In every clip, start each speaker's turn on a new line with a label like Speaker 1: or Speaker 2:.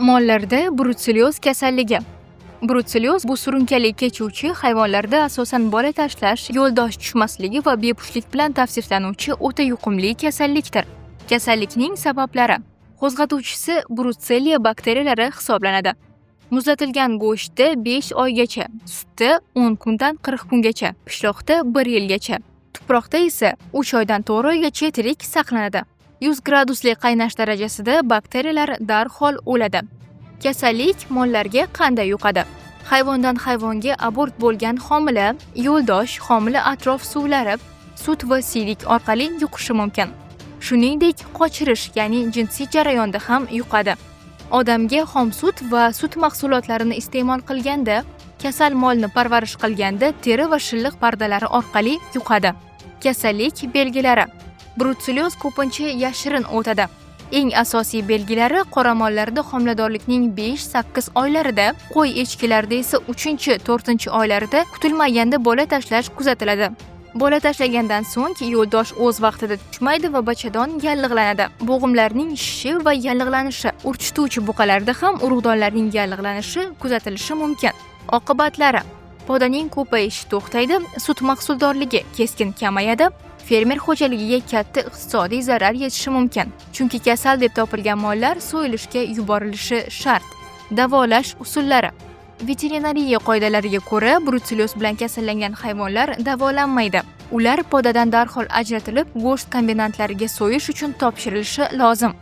Speaker 1: Mollarda brutselyoz kasalligi. Brutselyoz bu surunkali kechuvchi hayvonlarda asosan bola tashlash, yo'ldosh tushmasligi va bepushtlik bilan tavsiflanuvchi o'ta yuqumli kasallikdir. Kasallikning sabablari. Qo'zg'atuvchisi Brutseliya bakteriyalari hisoblanadi. Muzlatilgan go'shtda 5 oygacha, sutda 10 kundan 40 kungacha, pishloqda 1 yilgacha, tuproqda esa 3 oydan 4 oygacha tirik saqlanadi. 100 gradusli qaynash darajasida bakteriyalar darhol o'ladi. Kasallik mollarga qanday yuqadi? Hayvondan hayvonga abort bo'lgan homila, yo'ldosh, homila atrof suvlari, sut va siydik orqali yuqishi mumkin. Shuningdek, qochirish, ya'ni jinsiy jarayonda ham yuqadi. Odamga xom sut va sut mahsulotlarini iste'mol qilganda, kasal molni parvarish qilganda teri va shilliq pardalari orqali yuqadi. Kasallik belgilari. Brutselyoz ko'pincha yashirin o'tadi. Eng asosiy belgilari qoramollarda homiladorlikning 5-8 oylarida, qo'y echkilarda esa 3-4 oylarida kutilmaganda bola tashlash kuzatiladi. Bola tashlagandan so'ng yo'ldosh o'z vaqtida tushmaydi va bachadon yallig'lanadi. Bo'g'imlarning shishi va yallig'lanishi, urchituvchi buqalarda ham urug'donlarning yallig'lanishi kuzatilishi mumkin. Oqibatlari: podaning ko'payishi to'xtaydi, sut mahsuldorligi keskin kamayadi, fermer xo'jaligiga katta iqtisodiy zarar yetishi mumkin. Chunki kasal deb topilgan mollar so'yilishga yuborilishi shart. Davolash usullari. Veterinariya qoidalariga ko'ra, brutselyoz bilan kasallangan hayvonlar davolanmaydi. Ular podadan darhol ajratilib, go'sht kombinatlariga so'yish uchun topshirilishi lozim.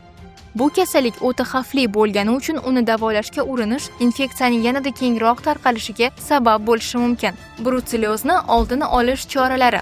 Speaker 1: Bu kasallik o'ta xavfli bo'lgani uchun uni davolashga urinish infeksiyaning yanada kengroq tarqalishiga sabab bo'lishi mumkin. Brutselyozni oldini olish choralari.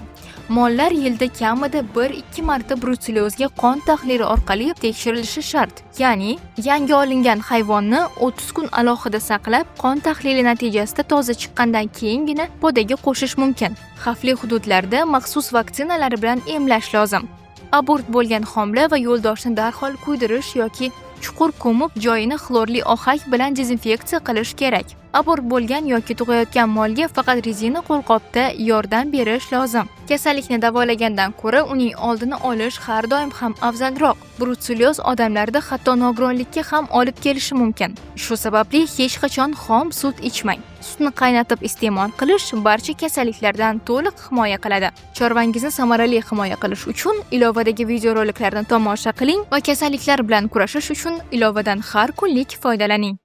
Speaker 1: Mollar yilda kamida 1-2 marta brutselyozga qon tahlili orqali tekshirilishi shart. Ya'ni, yangi olingan hayvonni 30 kun alohida saqlab, qon tahlili natijasida toza chiqqandan keyingina podaga qo'shish mumkin. Xavfli hududlarda maxsus vaksinalar bilan emlash lozim. Abort bo'lgan homila va yo'ldoshni darhol kuydirish yoki chuqur ko'mib, joyini xlorli ohak bilan dezinfeksiya qilish kerak. Abort bo'lgan yoki tug'ayotgan molga faqat rezina qo'lqopda yordam berish lozim. Kasallikni davolagandan ko'ra uning oldini olish har doim ham afzalroq. Brutselyoz odamlarda hatto nogironlikka ham olib kelishi mumkin. Shu sababli hech qachon xom sut ichmang. Sutni qaynatib iste'mol qilish barcha kasalliklardan to'liq himoya qiladi. Chorvangizni samarali himoya qilish uchun ilovadagi videoroliklarni tomosha qiling va kasalliklar bilan kurashish uchun ilovadan har kunlik foydalaning.